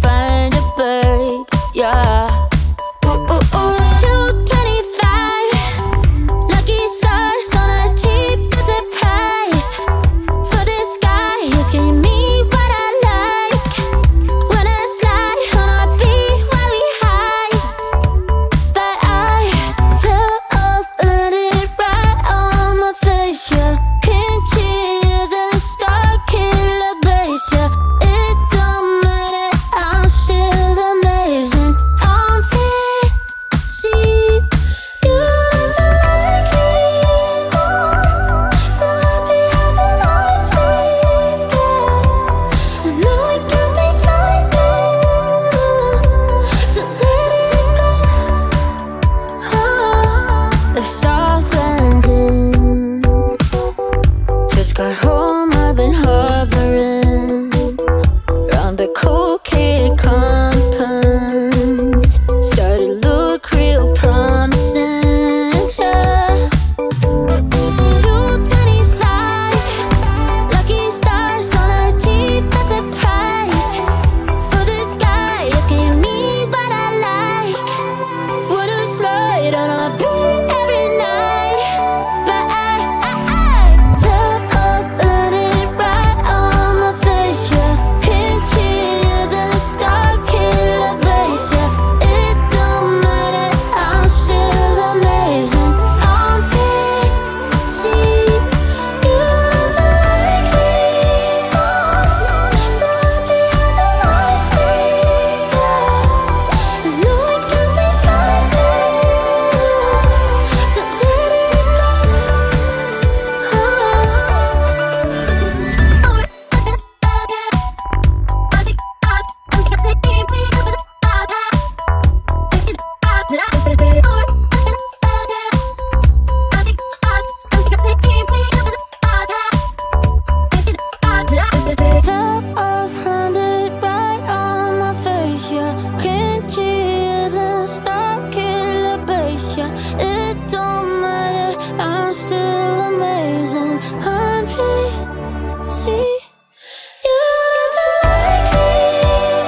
find a babe, yeah. Ooh, ooh, ooh, 225. Lucky stars on a cheap visit price. For this guy, he's giving me what I like. Wanna slide on a beat while we hide. But I fell off, let it right on my face, yeah. Can't hear the star killer bass, yeah. It don't matter, I'm still amazing. I'm fancy. You never like me, oh. So happy having always been there. I know it can be frightening to let it go. The stars landing. Just got home, I've been hovering round the cool kid compound. Started to look real promising, yeah. 225. Lucky stars on a cheap visit price. For this guy, it's giving me what I like. Wanna slide on a beat every night. But I fell off, let it right on my face, yeah. Can't hear the star killer bass, yeah. It don't matter, I'm still amazing. I'm fancy. You never like me, oh. So happy having always been there. I know it can be frightening to let it Top of 100 right on my face, yeah. Can't hear the star killer bass, yeah. It don't matter, I'm still amazing. I'm fancy. You never like me,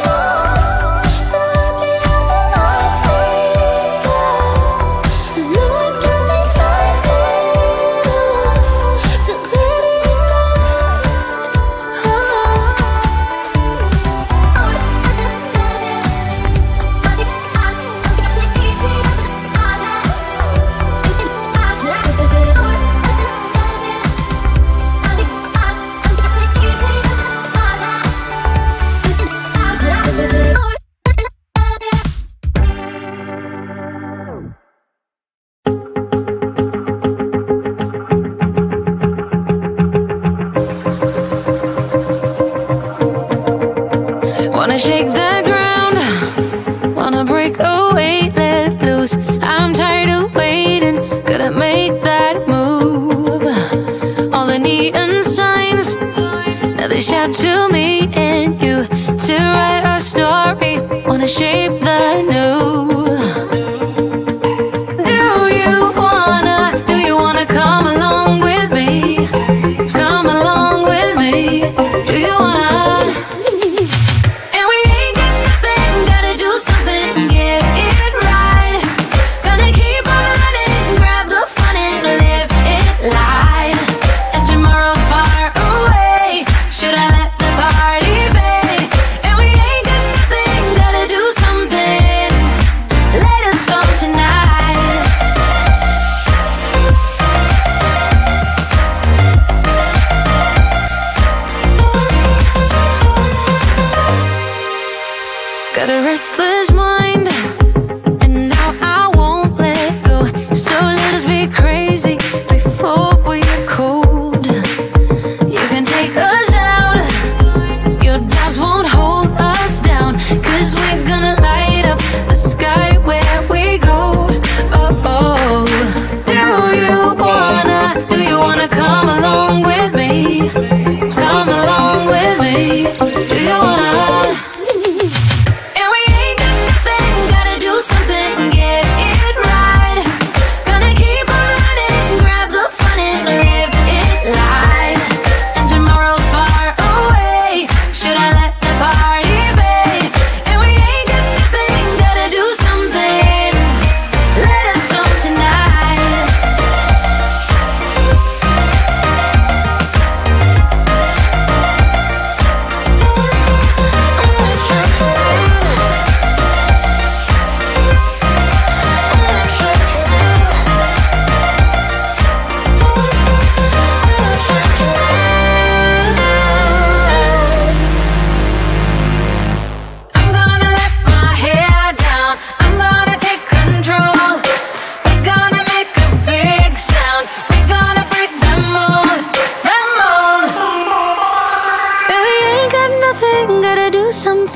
oh. So happy having always been there. I know it can be frightening to let it Wanna shake the ground, wanna break away, let loose. I'm tired of waiting, gotta make that move. All the neon signs, now they shout to me and you to write our story. Wanna shape the new. Do you wanna come along with me? Come along with me. Do you wanna? And we ain't got nothing, gotta do something, get it right. Gonna keep on running, grab the fun and live it light. And tomorrow's far away, should I let the party fade? And we ain't got nothing, gotta do something, let us go tonight. Got a restless mind, and now I won't let go. So let us be crazy before we get cold. You can take us out, your doubts won't hold us down. 'Cause we're gonna light up the sky where we go. Oh, oh. Do you wanna come along with me? Come along with me. Do you wanna? And we ain't got nothing,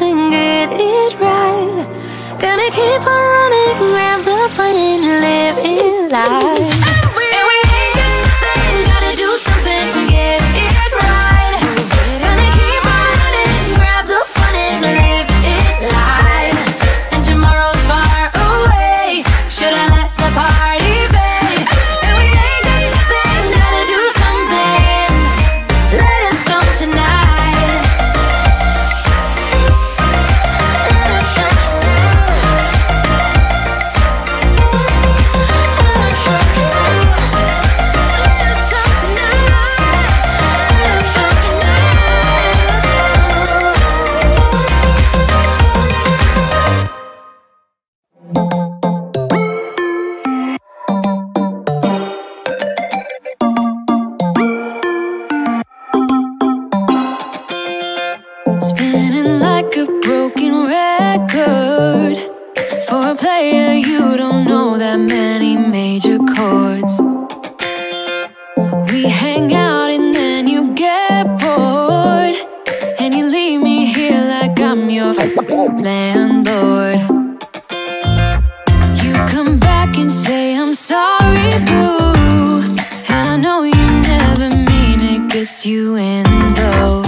something, get it right. Gonna keep on running, grab the fun and live it life. And we ain't got nothing, gotta do something, get it right. Gonna keep on running, grab the fun and live it life. And tomorrow's far away, should I let the party fade? And we ain't got nothing, gotta do something, let us start tonight. Spinning like a broken record. For a player, you don't know that many major chords. We hang out and then you get bored, and you leave me here like I'm your landlord. You come back and say I'm sorry, boo, and I know you never mean it, gets you in though.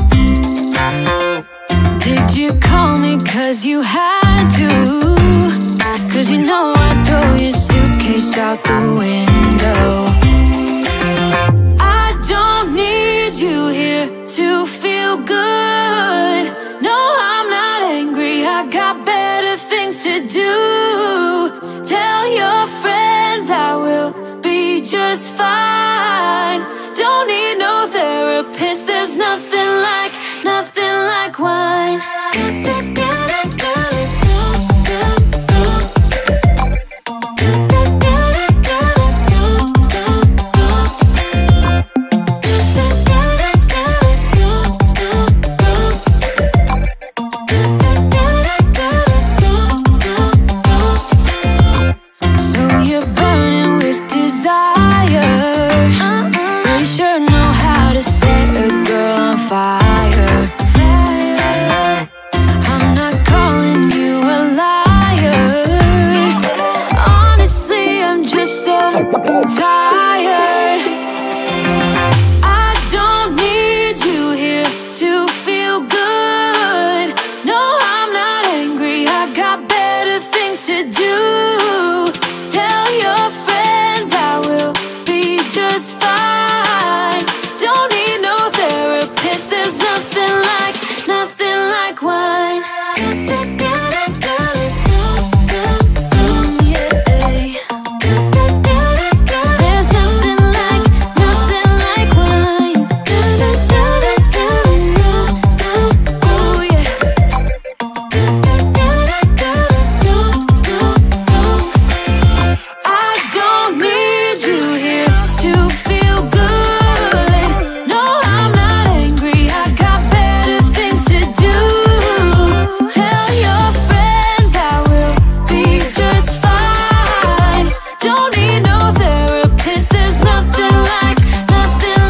Did you call me cause you had to? Cause you know I'd throw your suitcase out the window. I don't need you here to feel good. No, I'm not angry, I got better things to do. Tell your friends I will be just fine. Don't need no therapist, there's nothing like wine. So you're burning with desire. You sure know how to set a girl on fire. I'm not calling you a liar. Honestly, I'm just so tired. I don't need you here to feel good. No, I'm not angry, I got better things to do. Tell your friends I will be just fine. Don't need no therapist, there's nothing like wine. There's nothing like wine. Oh yeah. I don't need you here to feel good. No, I'm not angry, I got better things to do. Tell your friends I will be just fine. Don't need no therapist, there's nothing like wine. Nothing like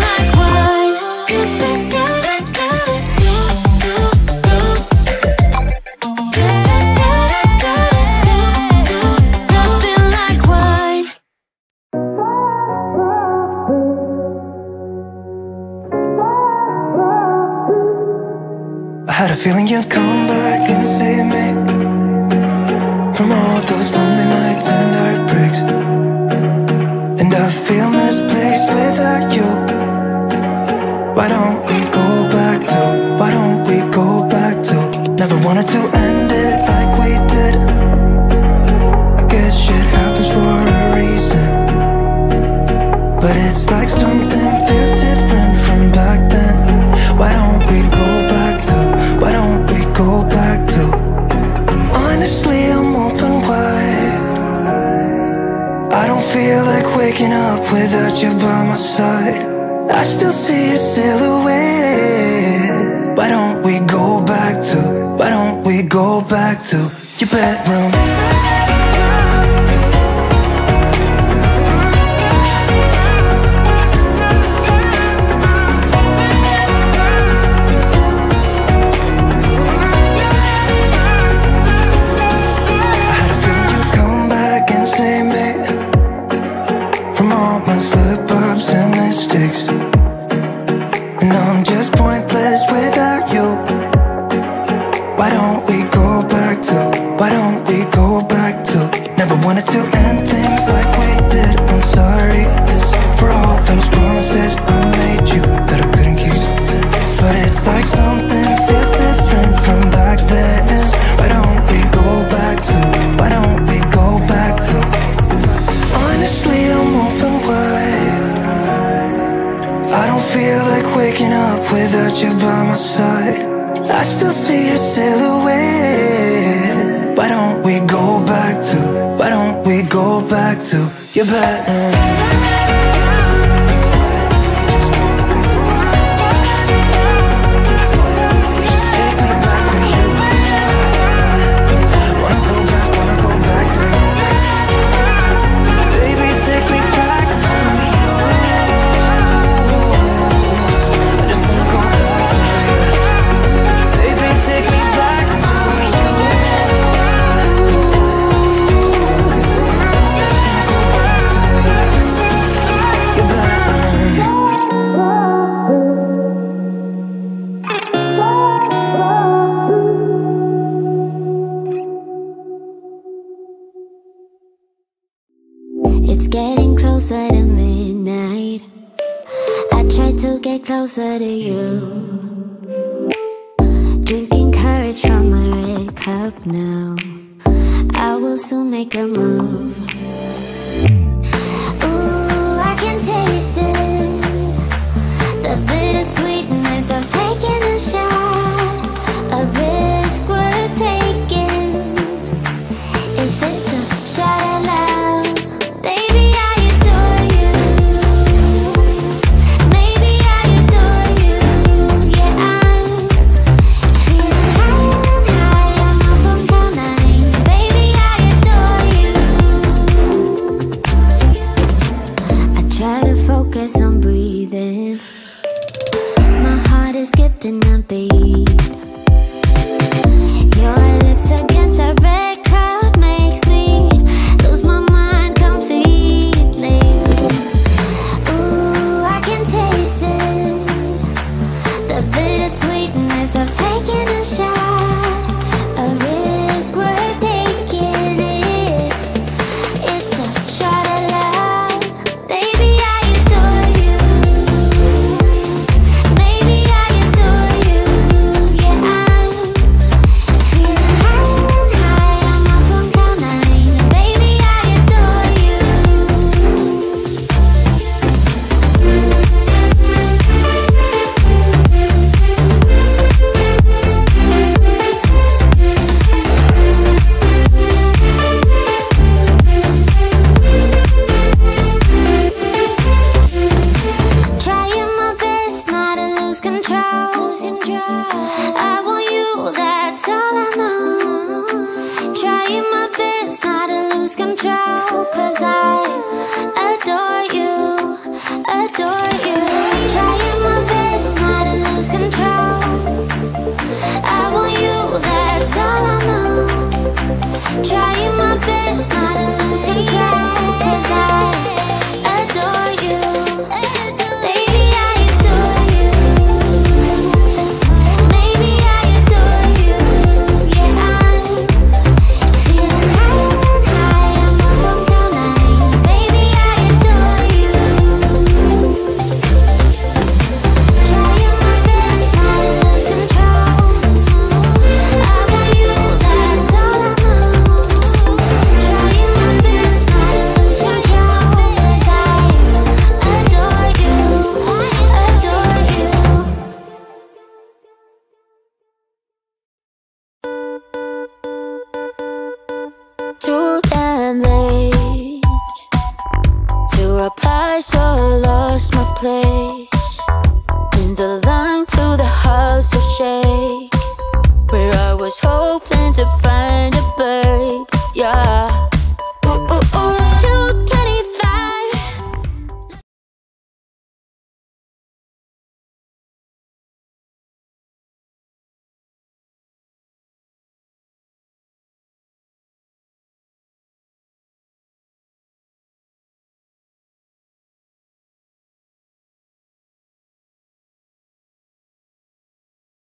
wine. I had a feeling you'd come back and save me from all those lonely nights and heartbreaks. And I feel misplaced without you. Why don't we go back to? Why don't we go back to? Never wanted to end it like we did. I guess shit happens for a reason, but it's like something feels different from back then. Why don't we go back to? Why don't we go back to? Honestly, I'm open wide. I don't feel like waking up without you by my side. I still see your silhouette. Why don't we go back to? Why don't we go back to your bedroom? You're better. It's getting closer to midnight. I try to get closer to you. Drinking courage from my red cup now. I will soon make a move. Ooh, I can taste it. The bittersweetness of taking a shot. A risk worth taking. If it's a shot at love, baby, I adore you. Maybe I adore you. Yeah, I'm feeling high. I'm up on cloud nine. Baby, I adore you. I try to focus on breathing. My heart is skipping a beat. Your lips against a red cup makes me lose my mind completely. Ooh, I can taste it. The bittersweetness of taking a shot. A risk worth taking it. It's a shot at love. Baby, I adore you. Maybe I adore you. Yeah, I'm feeling high. I'm up on cloud nine. Baby, I adore you. Trying my best not to lose control. I want you, that's all I know. Trying my best not to lose control. 'Cause I adore you, adore you. Trying my best not to lose control. I want you, that's all I know. Trying my best not to lose control. 'Cause I adore you. Baby, I adore you. Maybe I adore you. Yeah, I'm feeling high. I'm up on cloud nine. Baby, I adore you. Trying my best not to lose control. I want you, that's all I know. Trying my best not to lose control. 'Cause I adore you, adore you. Too damn late to reply, so I lost my place.